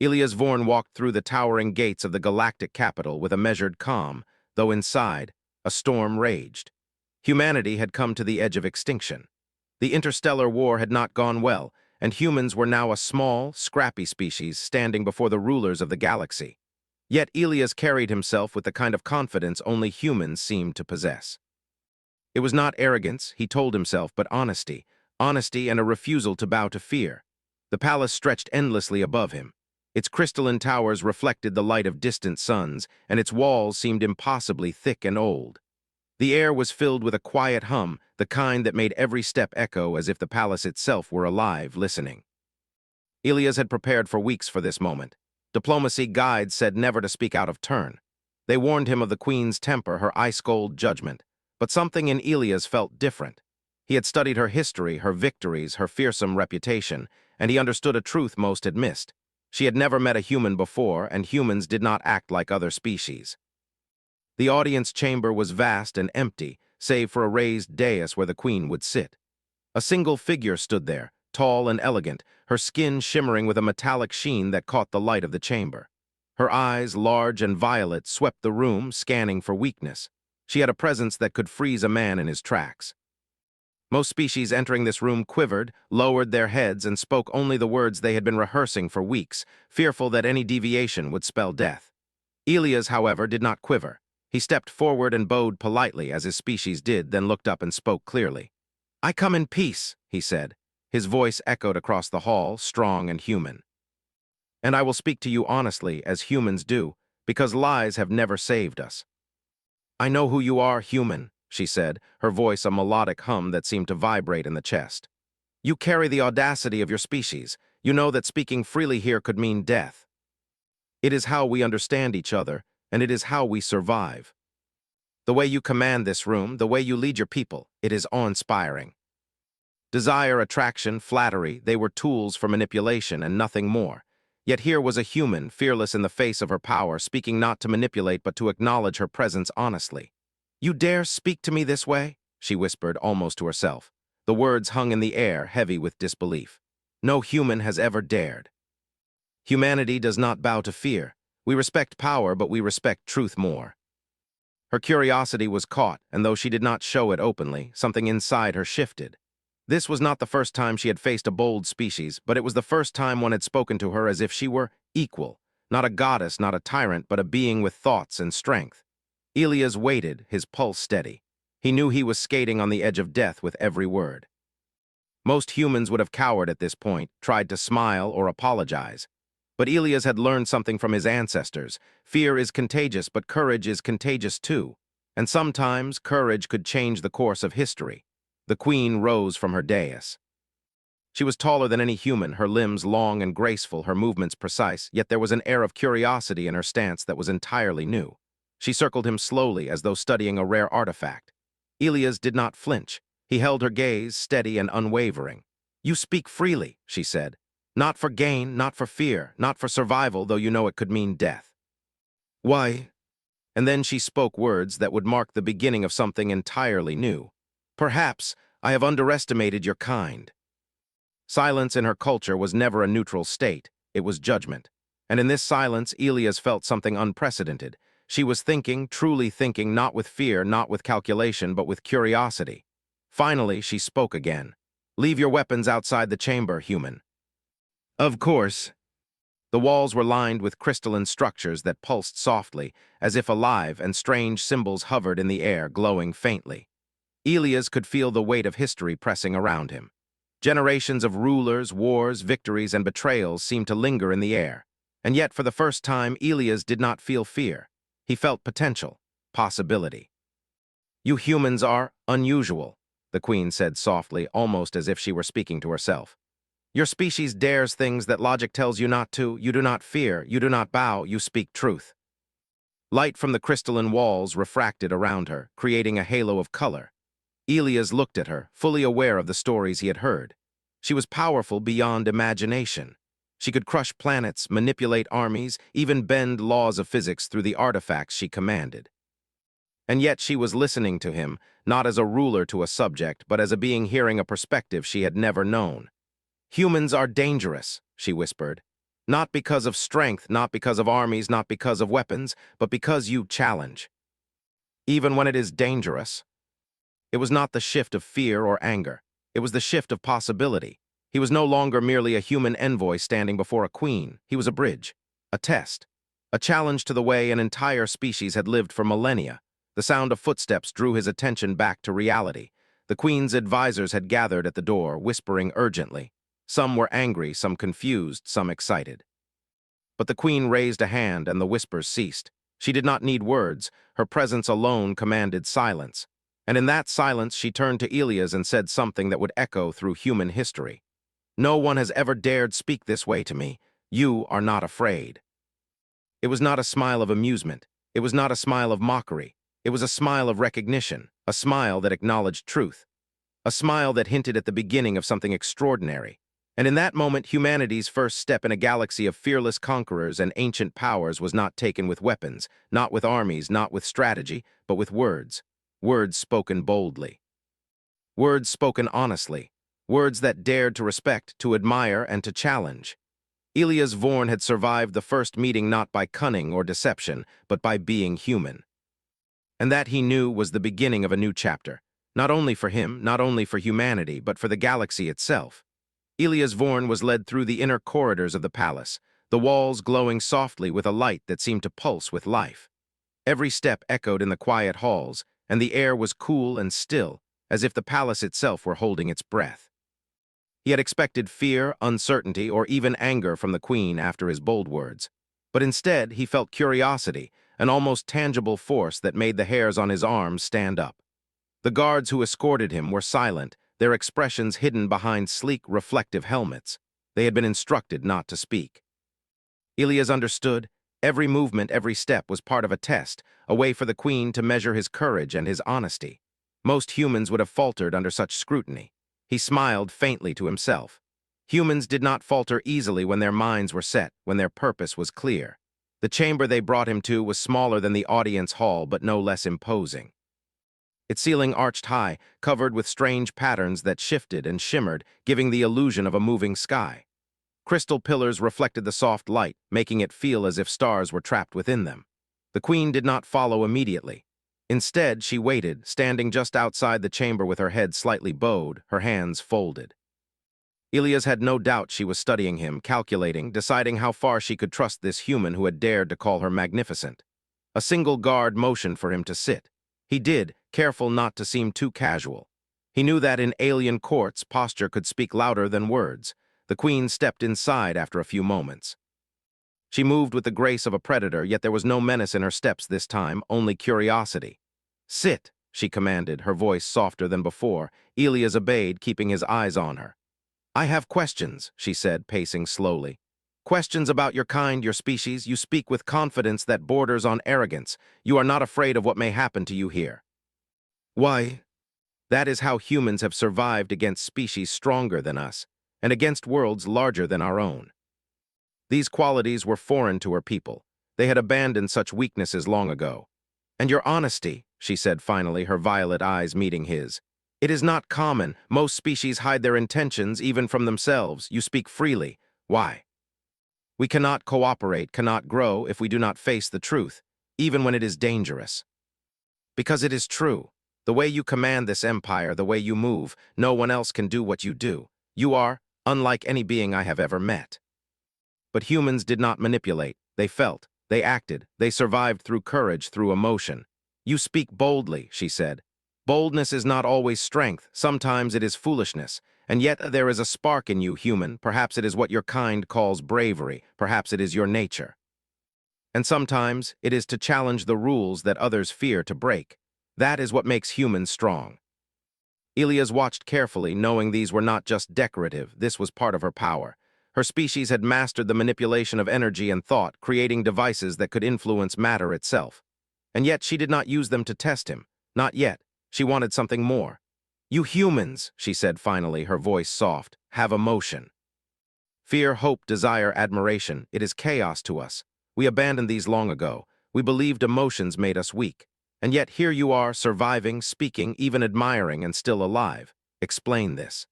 Elias Vorn walked through the towering gates of the galactic capital with a measured calm, though inside, a storm raged. Humanity had come to the edge of extinction. The interstellar war had not gone well, and humans were now a small, scrappy species standing before the rulers of the galaxy. Yet Elias carried himself with the kind of confidence only humans seemed to possess. It was not arrogance, he told himself, but honesty. Honesty and a refusal to bow to fear. The palace stretched endlessly above him. Its crystalline towers reflected the light of distant suns, and its walls seemed impossibly thick and old. The air was filled with a quiet hum, the kind that made every step echo as if the palace itself were alive, listening. Elias had prepared for weeks for this moment. Diplomacy guides said never to speak out of turn. They warned him of the queen's temper, her ice-cold judgment. But something in Elias felt different. He had studied her history, her victories, her fearsome reputation, and he understood a truth most had missed. She had never met a human before, and humans did not act like other species. The audience chamber was vast and empty, save for a raised dais where the queen would sit. A single figure stood there, tall and elegant, her skin shimmering with a metallic sheen that caught the light of the chamber. Her eyes, large and violet, swept the room, scanning for weakness. She had a presence that could freeze a man in his tracks. Most species entering this room quivered, lowered their heads, and spoke only the words they had been rehearsing for weeks, fearful that any deviation would spell death. Elias, however, did not quiver. He stepped forward and bowed politely, as his species did, then looked up and spoke clearly. "I come in peace," he said. His voice echoed across the hall, strong and human. "And I will speak to you honestly, as humans do, because lies have never saved us." "I know who you are, human," she said, her voice a melodic hum that seemed to vibrate in the chest. "You carry the audacity of your species. You know that speaking freely here could mean death. It is how we understand each other, and it is how we survive. The way you command this room, the way you lead your people, it is awe-inspiring. Desire, attraction, flattery, they were tools for manipulation and nothing more. Yet here was a human, fearless in the face of her power, speaking not to manipulate but to acknowledge her presence honestly. "You dare speak to me this way?" she whispered, almost to herself. The words hung in the air, heavy with disbelief. No human has ever dared. Humanity does not bow to fear. We respect power, but we respect truth more. Her curiosity was caught, and though she did not show it openly, something inside her shifted. This was not the first time she had faced a bold species, but it was the first time one had spoken to her as if she were equal, not a goddess, not a tyrant, but a being with thoughts and strength. Elias waited, his pulse steady. He knew he was skating on the edge of death with every word. Most humans would have cowered at this point, tried to smile or apologize. But Elias had learned something from his ancestors. Fear is contagious, but courage is contagious too. And sometimes courage could change the course of history. The queen rose from her dais. She was taller than any human, her limbs long and graceful, her movements precise, yet there was an air of curiosity in her stance that was entirely new. She circled him slowly, as though studying a rare artifact. Elias did not flinch. He held her gaze, steady and unwavering. "You speak freely," she said. "Not for gain, not for fear, not for survival, though you know it could mean death." "Why?" And then she spoke words that would mark the beginning of something entirely new. "Perhaps I have underestimated your kind." Silence in her culture was never a neutral state, it was judgment. And in this silence, Elias felt something unprecedented. She was thinking, truly thinking, not with fear, not with calculation, but with curiosity. Finally, she spoke again. "Leave your weapons outside the chamber, human." "Of course." The walls were lined with crystalline structures that pulsed softly, as if alive, and strange symbols hovered in the air, glowing faintly. Elias could feel the weight of history pressing around him. Generations of rulers, wars, victories, and betrayals seemed to linger in the air. And yet, for the first time, Elias did not feel fear. He felt potential, possibility. "You humans are unusual," the queen said softly, almost as if she were speaking to herself. "Your species dares things that logic tells you not to. You do not fear, you do not bow, you speak truth." Light from the crystalline walls refracted around her, creating a halo of color. Elias looked at her, fully aware of the stories he had heard. She was powerful beyond imagination. She could crush planets, manipulate armies, even bend laws of physics through the artifacts she commanded. And yet she was listening to him, not as a ruler to a subject, but as a being hearing a perspective she had never known. "Humans are dangerous," she whispered. Not because of strength, not because of armies, not because of weapons, but because you challenge. Even when it is dangerous. It was not the shift of fear or anger. It was the shift of possibility. He was no longer merely a human envoy standing before a queen. He was a bridge, a test, a challenge to the way an entire species had lived for millennia. The sound of footsteps drew his attention back to reality. The queen's advisors had gathered at the door, whispering urgently. Some were angry, some confused, some excited. But the queen raised a hand and the whispers ceased. She did not need words. Her presence alone commanded silence. And in that silence she turned to Elias and said something that would echo through human history. No one has ever dared speak this way to me. You are not afraid. It was not a smile of amusement. It was not a smile of mockery. It was a smile of recognition, a smile that acknowledged truth, a smile that hinted at the beginning of something extraordinary. And in that moment, humanity's first step in a galaxy of fearless conquerors and ancient powers was not taken with weapons, not with armies, not with strategy, but with words. Words spoken boldly. Words spoken honestly. Words that dared to respect, to admire, and to challenge. Elias Vorn had survived the first meeting not by cunning or deception, but by being human. And that he knew was the beginning of a new chapter, not only for him, not only for humanity, but for the galaxy itself. Elias Vorn was led through the inner corridors of the palace, the walls glowing softly with a light that seemed to pulse with life. Every step echoed in the quiet halls, and the air was cool and still, as if the palace itself were holding its breath. He had expected fear, uncertainty, or even anger from the queen after his bold words. But instead, he felt curiosity, an almost tangible force that made the hairs on his arms stand up. The guards who escorted him were silent, their expressions hidden behind sleek, reflective helmets. They had been instructed not to speak. Elias understood. Every movement, every step was part of a test, a way for the queen to measure his courage and his honesty. Most humans would have faltered under such scrutiny. He smiled faintly to himself. Humans did not falter easily when their minds were set, when their purpose was clear. The chamber they brought him to was smaller than the audience hall, but no less imposing. Its ceiling arched high, covered with strange patterns that shifted and shimmered, giving the illusion of a moving sky. Crystal pillars reflected the soft light, making it feel as if stars were trapped within them. The queen did not follow immediately. Instead, she waited, standing just outside the chamber with her head slightly bowed, her hands folded. Elias had no doubt she was studying him, calculating, deciding how far she could trust this human who had dared to call her magnificent. A single guard motioned for him to sit. He did, careful not to seem too casual. He knew that in alien courts, posture could speak louder than words. The queen stepped inside after a few moments. She moved with the grace of a predator, yet there was no menace in her steps this time, only curiosity. "Sit," she commanded, her voice softer than before. Elias obeyed, keeping his eyes on her. "I have questions," she said, pacing slowly. "Questions about your kind, your species. You speak with confidence that borders on arrogance. You are not afraid of what may happen to you here." "Why?" "That is how humans have survived against species stronger than us, and against worlds larger than our own." These qualities were foreign to her people. They had abandoned such weaknesses long ago. "And your honesty," she said finally, her violet eyes meeting his. "It is not common. Most species hide their intentions, even from themselves. You speak freely. Why?" "We cannot cooperate, cannot grow, if we do not face the truth, even when it is dangerous." "Because it is true. The way you command this empire, the way you move, no one else can do what you do. You are unlike any being I have ever met." But humans did not manipulate. They felt, they acted, they survived through courage, through emotion. "You speak boldly," she said. "Boldness is not always strength. Sometimes it is foolishness. And yet there is a spark in you, human. Perhaps it is what your kind calls bravery. Perhaps it is your nature. And sometimes it is to challenge the rules that others fear to break. That is what makes humans strong." Elias watched carefully, knowing these were not just decorative. This was part of her power. Her species had mastered the manipulation of energy and thought, creating devices that could influence matter itself. And yet she did not use them to test him. Not yet. She wanted something more. "You humans," she said finally, her voice soft, "have emotion. Fear, hope, desire, admiration. It is chaos to us. We abandoned these long ago. We believed emotions made us weak. And yet here you are, surviving, speaking, even admiring, and still alive. Explain this."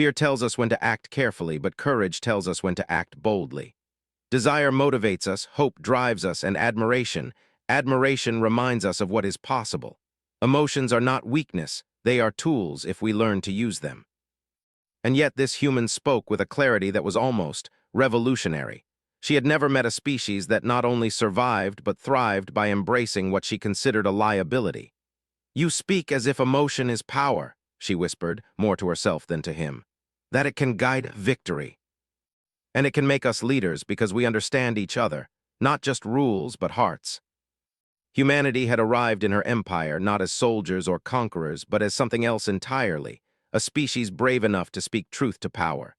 Fear tells us when to act carefully, but courage tells us when to act boldly. Desire motivates us, hope drives us, and admiration reminds us of what is possible. Emotions are not weakness, they are tools if we learn to use them. And yet this human spoke with a clarity that was almost revolutionary. She had never met a species that not only survived but thrived by embracing what she considered a liability. "You speak as if emotion is power," she whispered, more to herself than to him. "That it can guide victory. And it can make us leaders because we understand each other, not just rules but hearts." Humanity had arrived in her empire not as soldiers or conquerors, but as something else entirely, a species brave enough to speak truth to power.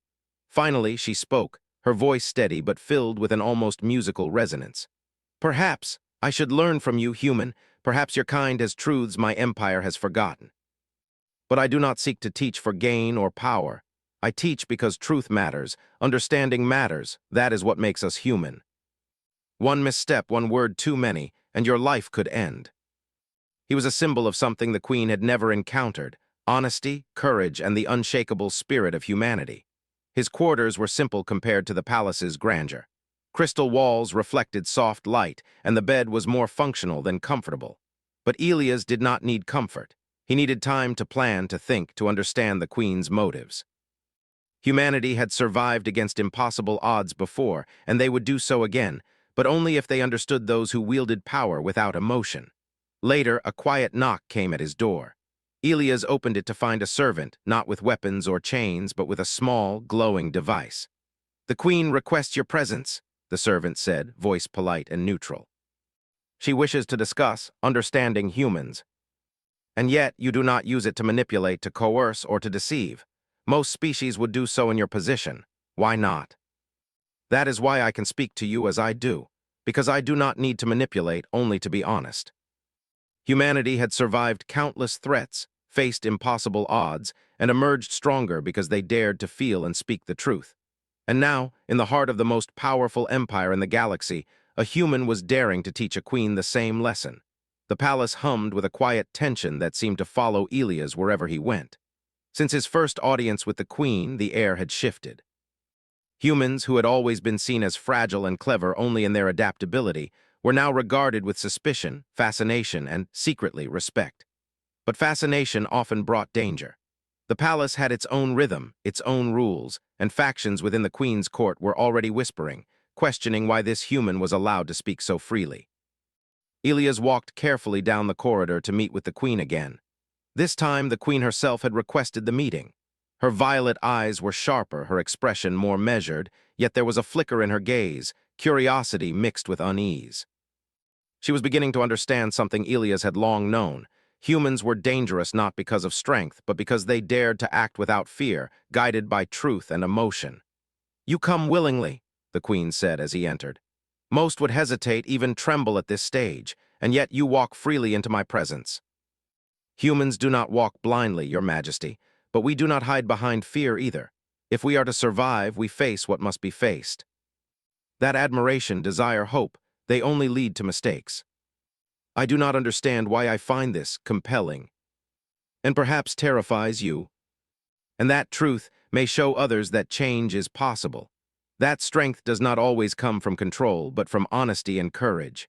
Finally, she spoke, her voice steady but filled with an almost musical resonance. "Perhaps I should learn from you, human. Perhaps your kind has truths my empire has forgotten. But I do not seek to teach for gain or power. I teach because truth matters, understanding matters, that is what makes us human. One misstep, one word too many, and your life could end." He was a symbol of something the Queen had never encountered: honesty, courage, and the unshakable spirit of humanity. His quarters were simple compared to the palace's grandeur. Crystal walls reflected soft light, and the bed was more functional than comfortable. But Elias did not need comfort. He needed time to plan, to think, to understand the Queen's motives. Humanity had survived against impossible odds before, and they would do so again, but only if they understood those who wielded power without emotion. Later, a quiet knock came at his door. Elias opened it to find a servant, not with weapons or chains, but with a small, glowing device. "The Queen requests your presence," the servant said, voice polite and neutral. "She wishes to discuss understanding humans. And yet, you do not use it to manipulate, to coerce, or to deceive. Most species would do so in your position. Why not? That is why I can speak to you as I do, because I do not need to manipulate, only to be honest." Humanity had survived countless threats, faced impossible odds, and emerged stronger because they dared to feel and speak the truth. And now, in the heart of the most powerful empire in the galaxy, a human was daring to teach a queen the same lesson. The palace hummed with a quiet tension that seemed to follow Elias wherever he went. Since his first audience with the Queen, the air had shifted. Humans, who had always been seen as fragile and clever only in their adaptability, were now regarded with suspicion, fascination, and, secretly, respect. But fascination often brought danger. The palace had its own rhythm, its own rules, and factions within the Queen's court were already whispering, questioning why this human was allowed to speak so freely. Elias walked carefully down the corridor to meet with the Queen again. This time, the Queen herself had requested the meeting. Her violet eyes were sharper, her expression more measured, yet there was a flicker in her gaze, curiosity mixed with unease. She was beginning to understand something Elias had long known. Humans were dangerous not because of strength, but because they dared to act without fear, guided by truth and emotion. "You come willingly," the Queen said as he entered. "Most would hesitate, even tremble at this stage, and yet you walk freely into my presence. Humans do not walk blindly, Your Majesty, but we do not hide behind fear either. If we are to survive, we face what must be faced. That admiration, desire, hope, they only lead to mistakes. I do not understand why I find this compelling, and perhaps terrifies you. And that truth may show others that change is possible. That strength does not always come from control, but from honesty and courage."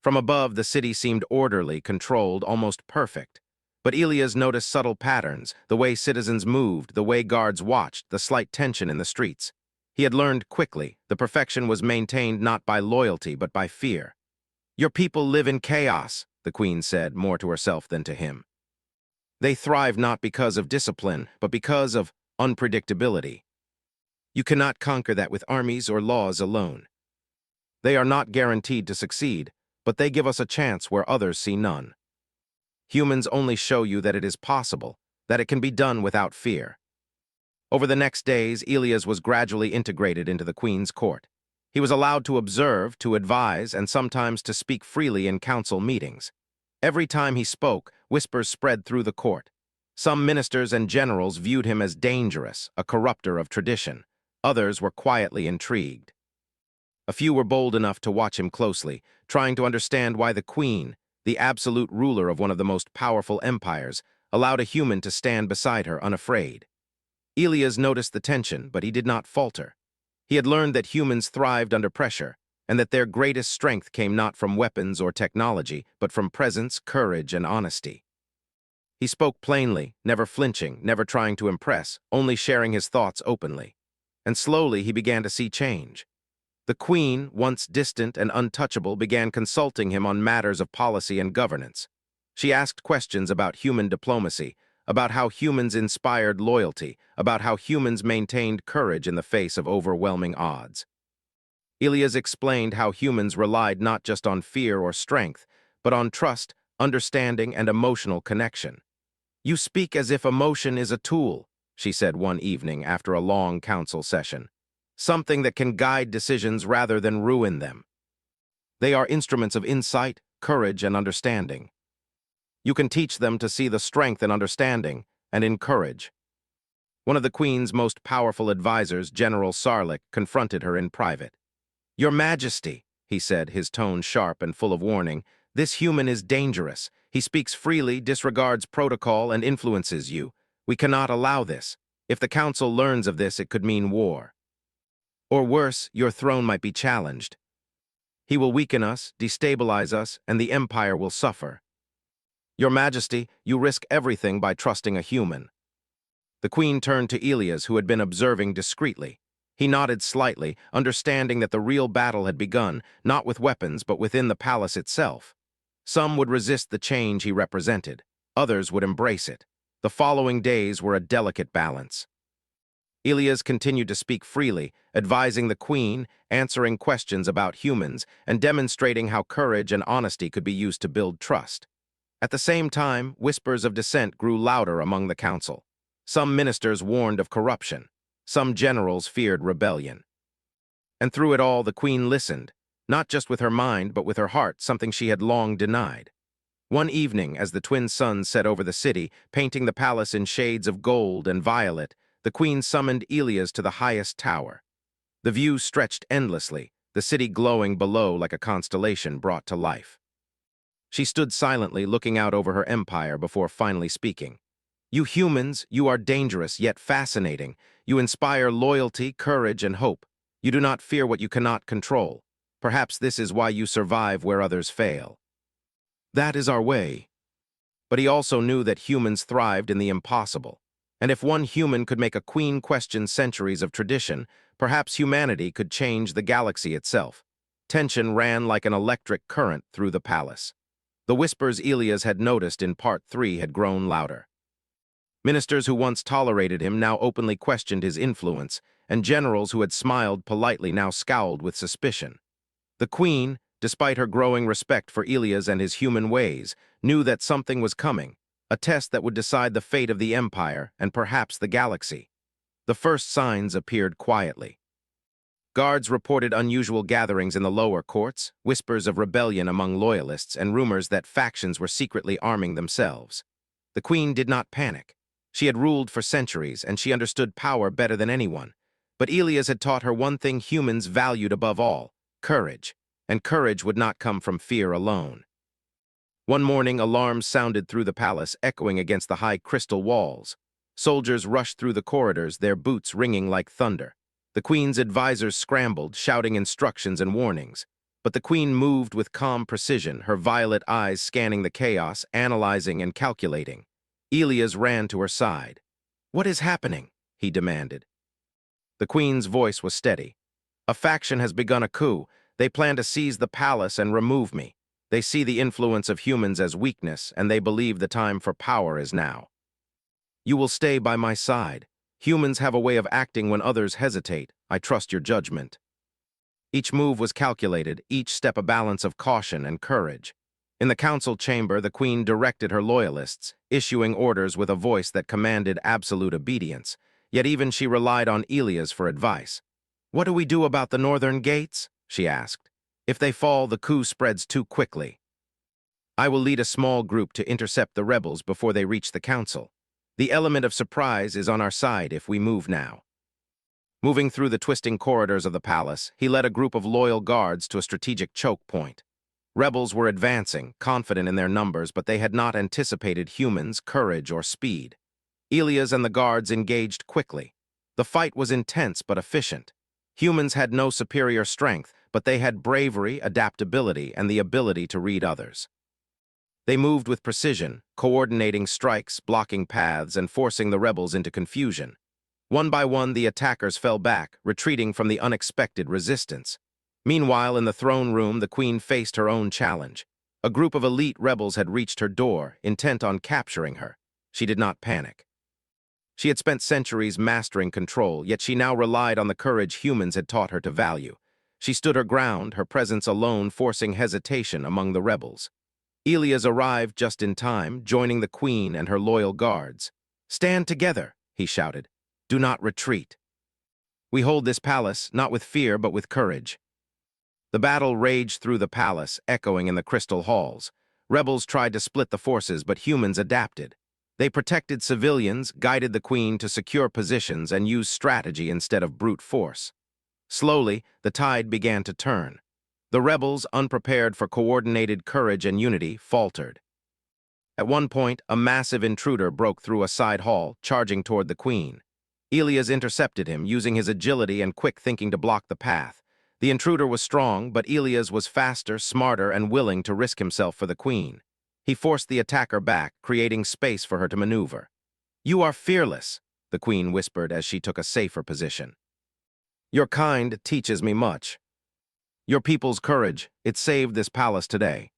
From above, the city seemed orderly, controlled, almost perfect. But Elias noticed subtle patterns, the way citizens moved, the way guards watched, the slight tension in the streets. He had learned quickly the perfection was maintained not by loyalty but by fear. "Your people live in chaos," the Queen said, more to herself than to him. "They thrive not because of discipline, but because of unpredictability. You cannot conquer that with armies or laws alone. They are not guaranteed to succeed, but they give us a chance where others see none. Humans only show you that it is possible, that it can be done without fear." Over the next days, Elias was gradually integrated into the Queen's court. He was allowed to observe, to advise, and sometimes to speak freely in council meetings. Every time he spoke, whispers spread through the court. Some ministers and generals viewed him as dangerous, a corrupter of tradition. Others were quietly intrigued. A few were bold enough to watch him closely, trying to understand why the Queen, the absolute ruler of one of the most powerful empires, allowed a human to stand beside her unafraid. Elias noticed the tension, but he did not falter. He had learned that humans thrived under pressure, and that their greatest strength came not from weapons or technology, but from presence, courage, and honesty. He spoke plainly, never flinching, never trying to impress, only sharing his thoughts openly. And slowly he began to see change. The Queen, once distant and untouchable, began consulting him on matters of policy and governance. She asked questions about human diplomacy, about how humans inspired loyalty, about how humans maintained courage in the face of overwhelming odds. Elias explained how humans relied not just on fear or strength, but on trust, understanding, and emotional connection. "You speak as if emotion is a tool," she said one evening after a long council session. "Something that can guide decisions rather than ruin them. They are instruments of insight, courage, and understanding. You can teach them to see the strength in understanding and in courage." One of the Queen's most powerful advisors, General Sarlik, confronted her in private. "Your Majesty," he said, his tone sharp and full of warning, "this human is dangerous. He speaks freely, disregards protocol, and influences you. We cannot allow this. If the Council learns of this, it could mean war. Or worse, your throne might be challenged. He will weaken us, destabilize us, and the Empire will suffer. Your Majesty, you risk everything by trusting a human." The Queen turned to Elias, who had been observing discreetly. He nodded slightly, understanding that the real battle had begun, not with weapons, but within the palace itself. Some would resist the change he represented. Others would embrace it. The following days were a delicate balance. Elias continued to speak freely, advising the Queen, answering questions about humans, and demonstrating how courage and honesty could be used to build trust. At the same time, whispers of dissent grew louder among the council. Some ministers warned of corruption. Some generals feared rebellion. And through it all, the Queen listened, not just with her mind, but with her heart, something she had long denied. One evening, as the twin suns set over the city, painting the palace in shades of gold and violet, the Queen summoned Elias to the highest tower. The view stretched endlessly, the city glowing below like a constellation brought to life. She stood silently, looking out over her empire before finally speaking. "You humans, you are dangerous yet fascinating. You inspire loyalty, courage, and hope. You do not fear what you cannot control. Perhaps this is why you survive where others fail. That is our way." But he also knew that humans thrived in the impossible. And if one human could make a queen question centuries of tradition, perhaps humanity could change the galaxy itself. Tension ran like an electric current through the palace. The whispers Elias had noticed in Part 3 had grown louder. Ministers who once tolerated him now openly questioned his influence, and generals who had smiled politely now scowled with suspicion. The Queen, despite her growing respect for Elias and his human ways, knew that something was coming, a test that would decide the fate of the Empire and perhaps the galaxy. The first signs appeared quietly. Guards reported unusual gatherings in the lower courts, whispers of rebellion among loyalists, and rumors that factions were secretly arming themselves. The Queen did not panic. She had ruled for centuries, and she understood power better than anyone. But Elias had taught her one thing humans valued above all: courage. And courage would not come from fear alone. One morning, alarms sounded through the palace, echoing against the high crystal walls. Soldiers rushed through the corridors, their boots ringing like thunder. The Queen's advisors scrambled, shouting instructions and warnings. But the Queen moved with calm precision, her violet eyes scanning the chaos, analyzing and calculating. Elias ran to her side. "What is happening?" he demanded. The Queen's voice was steady. "A faction has begun a coup. They plan to seize the palace and remove me. They see the influence of humans as weakness, and they believe the time for power is now. You will stay by my side. Humans have a way of acting when others hesitate. I trust your judgment." Each move was calculated, each step a balance of caution and courage. In the council chamber, the Queen directed her loyalists, issuing orders with a voice that commanded absolute obedience. Yet even she relied on Elias for advice. "What do we do about the northern gates?" she asked. "If they fall, the coup spreads too quickly." "I will lead a small group to intercept the rebels before they reach the council. The element of surprise is on our side if we move now." Moving through the twisting corridors of the palace, he led a group of loyal guards to a strategic choke point. Rebels were advancing, confident in their numbers, but they had not anticipated humans, courage, or speed. Elias and the guards engaged quickly. The fight was intense but efficient. Humans had no superior strength, but they had bravery, adaptability, and the ability to read others. They moved with precision, coordinating strikes, blocking paths, and forcing the rebels into confusion. One by one, the attackers fell back, retreating from the unexpected resistance. Meanwhile, in the throne room, the queen faced her own challenge. A group of elite rebels had reached her door, intent on capturing her. She did not panic. She had spent centuries mastering control, yet she now relied on the courage humans had taught her to value. She stood her ground, her presence alone forcing hesitation among the rebels. Elias arrived just in time, joining the queen and her loyal guards. "Stand together," he shouted. "Do not retreat. We hold this palace, not with fear, but with courage." The battle raged through the palace, echoing in the crystal halls. Rebels tried to split the forces, but humans adapted. They protected civilians, guided the queen to secure positions, and used strategy instead of brute force. Slowly, the tide began to turn. The rebels, unprepared for coordinated courage and unity, faltered. At one point, a massive intruder broke through a side hall, charging toward the queen. Elias intercepted him, using his agility and quick thinking to block the path. The intruder was strong, but Elias was faster, smarter, and willing to risk himself for the queen. He forced the attacker back, creating space for her to maneuver. "You are fearless," the queen whispered as she took a safer position. "Your kind teaches me much. Your people's courage, it saved this palace today."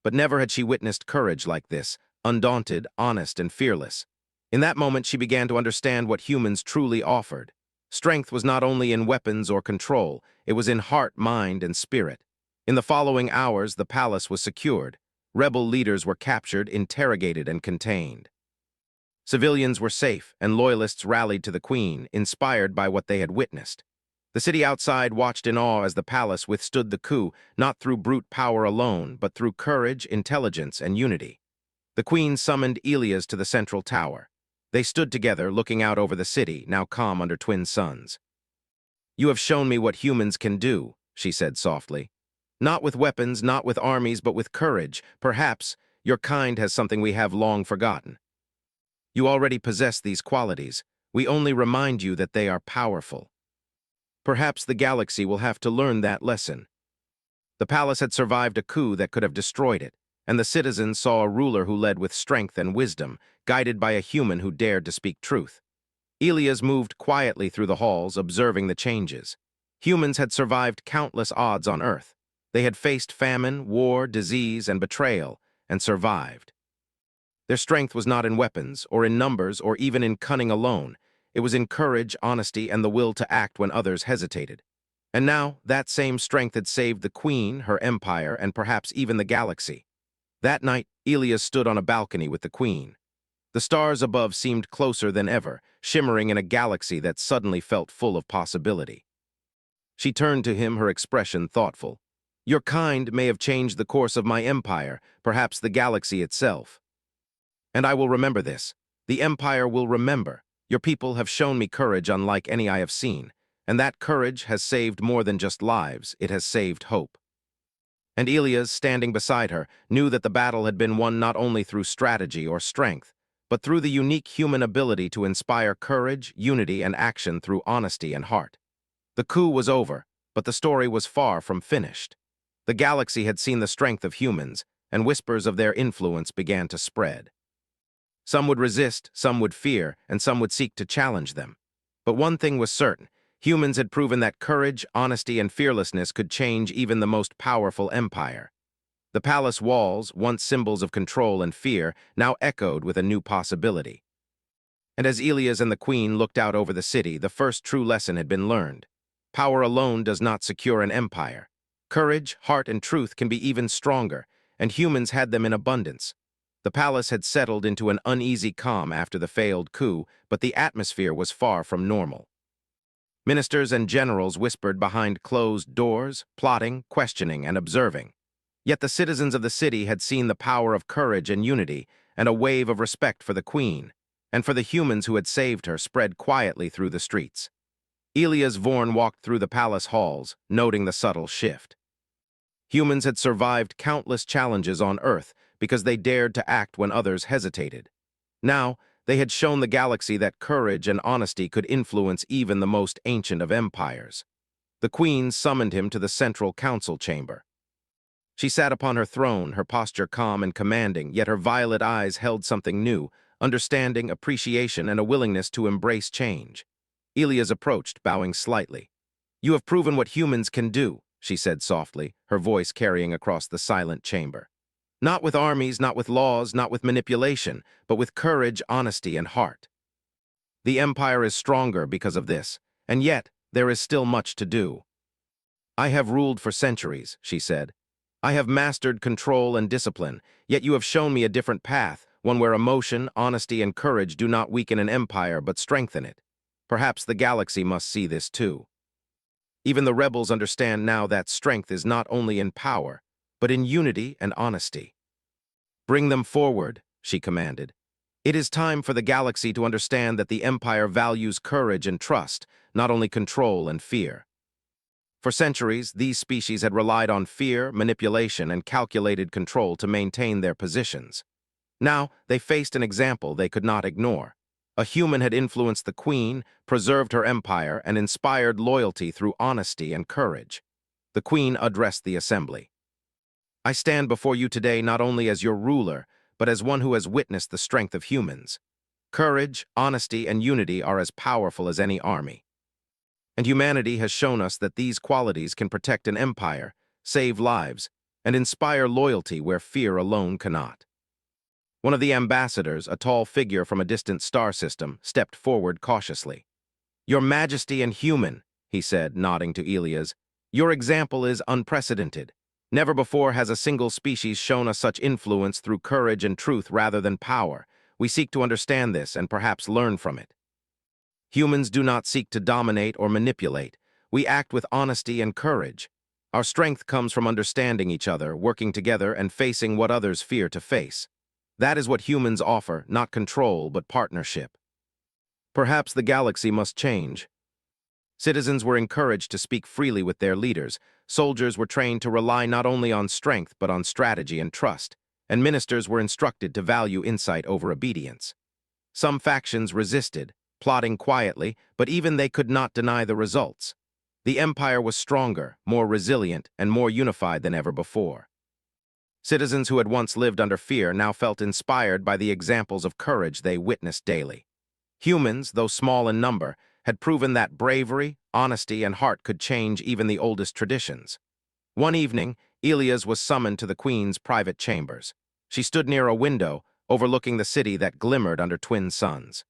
But never had she witnessed courage like this, undaunted, honest, and fearless. In that moment, she began to understand what humans truly offered. Strength was not only in weapons or control, it was in heart, mind, and spirit. In the following hours, the palace was secured. Rebel leaders were captured, interrogated, and contained. Civilians were safe, and loyalists rallied to the queen, inspired by what they had witnessed. The city outside watched in awe as the palace withstood the coup, not through brute power alone, but through courage, intelligence, and unity. The queen summoned Elias to the central tower. They stood together, looking out over the city, now calm under twin suns. "You have shown me what humans can do," she said softly. "Not with weapons, not with armies, but with courage. Perhaps your kind has something we have long forgotten. You already possess these qualities. We only remind you that they are powerful. Perhaps the galaxy will have to learn that lesson." The palace had survived a coup that could have destroyed it, and the citizens saw a ruler who led with strength and wisdom, guided by a human who dared to speak truth. Elias moved quietly through the halls, observing the changes. Humans had survived countless odds on Earth. They had faced famine, war, disease, and betrayal, and survived. Their strength was not in weapons, or in numbers, or even in cunning alone. It was in courage, honesty, and the will to act when others hesitated. And now, that same strength had saved the queen, her empire, and perhaps even the galaxy. That night, Elias stood on a balcony with the queen. The stars above seemed closer than ever, shimmering in a galaxy that suddenly felt full of possibility. She turned to him, her expression thoughtful. "Your kind may have changed the course of my empire, perhaps the galaxy itself. And I will remember this. The empire will remember. Your people have shown me courage unlike any I have seen, and that courage has saved more than just lives, it has saved hope." And Elias, standing beside her, knew that the battle had been won not only through strategy or strength, but through the unique human ability to inspire courage, unity, and action through honesty and heart. The coup was over, but the story was far from finished. The galaxy had seen the strength of humans, and whispers of their influence began to spread. Some would resist, some would fear, and some would seek to challenge them. But one thing was certain: humans had proven that courage, honesty, and fearlessness could change even the most powerful empire. The palace walls, once symbols of control and fear, now echoed with a new possibility. And as Elias and the queen looked out over the city, the first true lesson had been learned. Power alone does not secure an empire. Courage, heart, and truth can be even stronger, and humans had them in abundance. The palace had settled into an uneasy calm after the failed coup, but the atmosphere was far from normal. Ministers and generals whispered behind closed doors, plotting, questioning, and observing. Yet the citizens of the city had seen the power of courage and unity, and a wave of respect for the queen, and for the humans who had saved her, spread quietly through the streets. Elias Vorn walked through the palace halls, noting the subtle shift. Humans had survived countless challenges on Earth because they dared to act when others hesitated. Now, They had shown the galaxy that courage and honesty could influence even the most ancient of empires. The queen summoned him to the central council chamber. She sat upon her throne, her posture calm and commanding, yet her violet eyes held something new, understanding, appreciation, and a willingness to embrace change. Elias approached, bowing slightly. "You have proven what humans can do," she said softly, her voice carrying across the silent chamber. "Not with armies, not with laws, not with manipulation, but with courage, honesty, and heart. The empire is stronger because of this, and yet there is still much to do." "I have ruled for centuries," she said. "I have mastered control and discipline, yet you have shown me a different path, one where emotion, honesty, and courage do not weaken an empire but strengthen it. Perhaps the galaxy must see this too. Even the rebels understand now that strength is not only in power, but in unity and honesty." "Bring them forward," she commanded. "It is time for the galaxy to understand that the empire values courage and trust, not only control and fear." For centuries, these species had relied on fear, manipulation, and calculated control to maintain their positions. Now, they faced an example they could not ignore. A human had influenced the queen, preserved her empire, and inspired loyalty through honesty and courage. The queen addressed the assembly. "I stand before you today not only as your ruler, but as one who has witnessed the strength of humans. Courage, honesty, and unity are as powerful as any army. And humanity has shown us that these qualities can protect an empire, save lives, and inspire loyalty where fear alone cannot." One of the ambassadors, a tall figure from a distant star system, stepped forward cautiously. "Your Majesty and human," he said, nodding to Elias, "your example is unprecedented. Never before has a single species shown us such influence through courage and truth rather than power. We seek to understand this and perhaps learn from it. Humans do not seek to dominate or manipulate. We act with honesty and courage. Our strength comes from understanding each other, working together, and facing what others fear to face. That is what humans offer, not control, but partnership. Perhaps the galaxy must change." Citizens were encouraged to speak freely with their leaders. Soldiers were trained to rely not only on strength, but on strategy and trust. And ministers were instructed to value insight over obedience. Some factions resisted, plotting quietly, but even they could not deny the results. The empire was stronger, more resilient, and more unified than ever before. Citizens who had once lived under fear now felt inspired by the examples of courage they witnessed daily. Humans, though small in number, had proven that bravery, honesty, and heart could change even the oldest traditions. One evening, Elias was summoned to the queen's private chambers. She stood near a window, overlooking the city that glimmered under twin suns.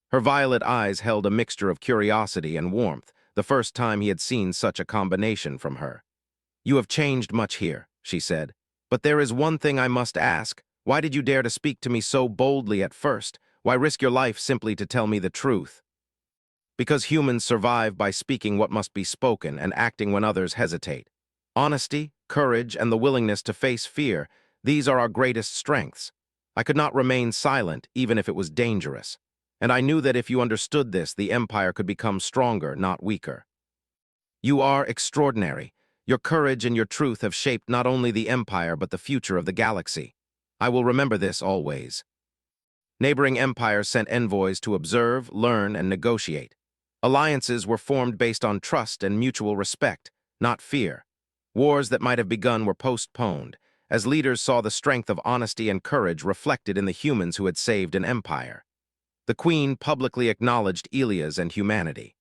Her violet eyes held a mixture of curiosity and warmth, the first time he had seen such a combination from her. "You have changed much here," she said. "But there is one thing I must ask. Why did you dare to speak to me so boldly at first? Why risk your life simply to tell me the truth?" "Because humans survive by speaking what must be spoken and acting when others hesitate. Honesty, courage, and the willingness to face fear, these are our greatest strengths. I could not remain silent, even if it was dangerous. And I knew that if you understood this, the empire could become stronger, not weaker. You are extraordinary. Your courage and your truth have shaped not only the empire, but the future of the galaxy. I will remember this always." Neighboring empires sent envoys to observe, learn, and negotiate. Alliances were formed based on trust and mutual respect, not fear. Wars that might have begun were postponed, as leaders saw the strength of honesty and courage reflected in the humans who had saved an empire. The queen publicly acknowledged Elias and humanity.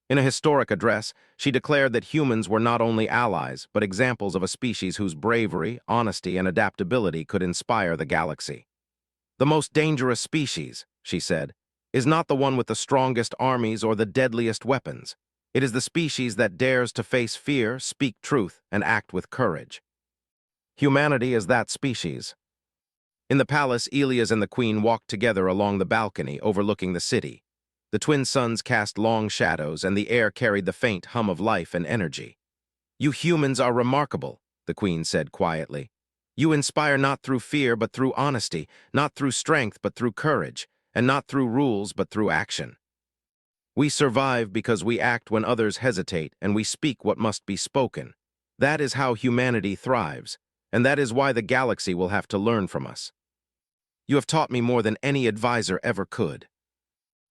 In a historic address, she declared that humans were not only allies, but examples of a species whose bravery, honesty, and adaptability could inspire the galaxy. "The most dangerous species," she said, "is not the one with the strongest armies or the deadliest weapons. It is the species that dares to face fear, speak truth, and act with courage. Humanity is that species." In the palace, Elias and the queen walked together along the balcony overlooking the city. The twin suns cast long shadows, and the air carried the faint hum of life and energy. "You humans are remarkable," the queen said quietly. "You inspire not through fear but through honesty, not through strength but through courage, and not through rules but through action. We survive because we act when others hesitate, and we speak what must be spoken. That is how humanity thrives, and that is why the galaxy will have to learn from us." You have taught me more than any advisor ever could."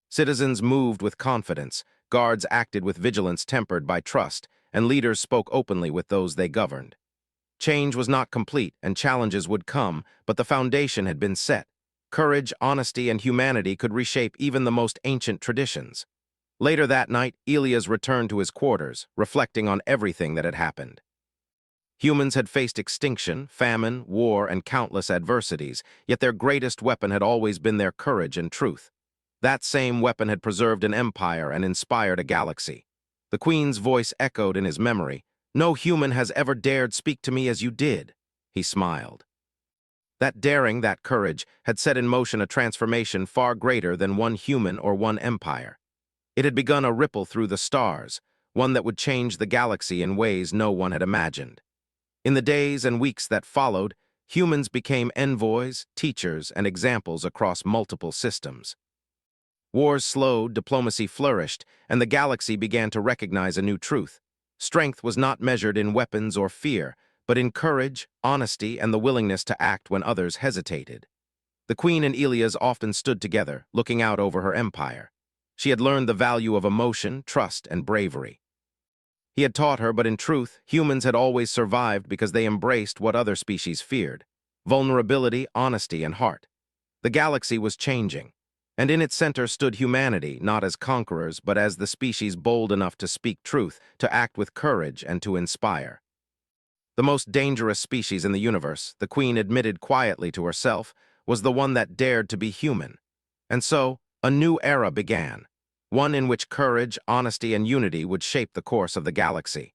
Citizens moved with confidence, guards acted with vigilance tempered by trust, and leaders spoke openly with those they governed. Change was not complete, and challenges would come, but the foundation had been set. Courage, honesty, and humanity could reshape even the most ancient traditions. Later that night, Elias returned to his quarters, reflecting on everything that had happened. Humans had faced extinction, famine, war, and countless adversities, yet their greatest weapon had always been their courage and truth. That same weapon had preserved an empire and inspired a galaxy. The Queen's voice echoed in his memory. "No human has ever dared speak to me as you did." He smiled. That daring, that courage, had set in motion a transformation far greater than one human or one empire. It had begun a ripple through the stars, one that would change the galaxy in ways no one had imagined. In the days and weeks that followed, humans became envoys, teachers, and examples across multiple systems. Wars slowed, diplomacy flourished, and the galaxy began to recognize a new truth. Strength was not measured in weapons or fear, but in courage, honesty, and the willingness to act when others hesitated. The Queen and Elias often stood together, looking out over her empire. She had learned the value of emotion, trust, and bravery. He had taught her, but in truth, humans had always survived because they embraced what other species feared: vulnerability, honesty, and heart. The galaxy was changing, and in its center stood humanity, not as conquerors, but as the species bold enough to speak truth, to act with courage, and to inspire. The most dangerous species in the universe, the Queen admitted quietly to herself, was the one that dared to be human. And so, a new era began, one in which courage, honesty, and unity would shape the course of the galaxy.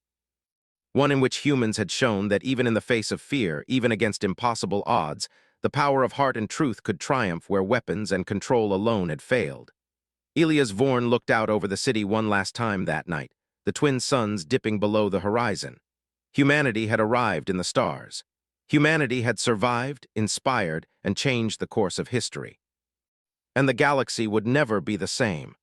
One in which humans had shown that even in the face of fear, even against impossible odds, the power of heart and truth could triumph where weapons and control alone had failed. Elias Vorn looked out over the city one last time that night, the twin suns dipping below the horizon. Humanity had arrived in the stars. Humanity had survived, inspired, and changed the course of history. And the galaxy would never be the same.